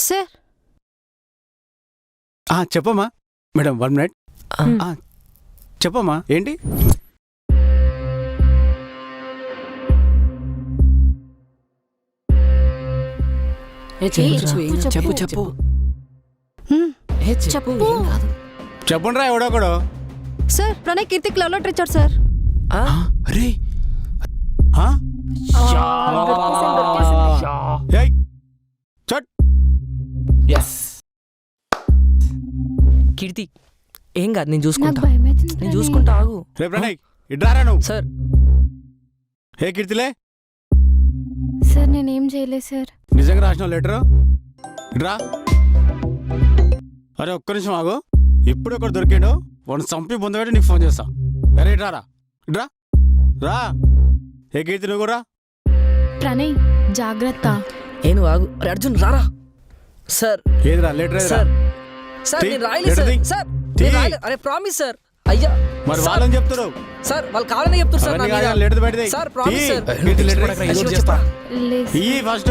Sir చెప్పమ్మా madam 1 minute. చెప్పమ్మా ఏంటి? చెప్పు చెప్పు చెప్పు. చెప్పండిరా ఎవడోకడో. సార్ ప్రణయ్ కీర్తికి లవ్ లెటర్ ఇచ్చాడు సార్. అరే కీర్తి ఏం కాదు, నేను చూసుకుంటా ఆగు. రే ప్రణయ్ ఇడ్రారా నువ్వు. సార్ హే కీర్తిలే. సార్ నేనేం చేయలేదు సార్. నిజంగా రాసిన లెటరు ఇడ్రా. అరే ఒక్క నిమిషం ఆగు. ఇప్పుడు ఒకటి దొరికాడు, వాడిని చంపి పొందబెట్టి నీకు ఫోన్ చేస్తా. అరే ఇడ్రారా ఇడ్రా రా. ఏ కీర్తి నువ్వు కూడా. ప్రణయ్ జాగ్రత్త. ఏను ఆగు. అరే అర్జున్ రారా. సార్ ఏదిరా లెటర్ ఏదిరా? సార్ సార్ నేను రాయలేదు సార్. సార్ నేను రాయలేదు. అరే ప్రామిస్ సార్. అయ్యా మరి వాళ్ళని చెప్తారు సార్, వాళ్ళు కావాలని చెప్తారు సార్. లెటర్ బయట సార్ ప్రామిస్ సార్. ఫస్ట్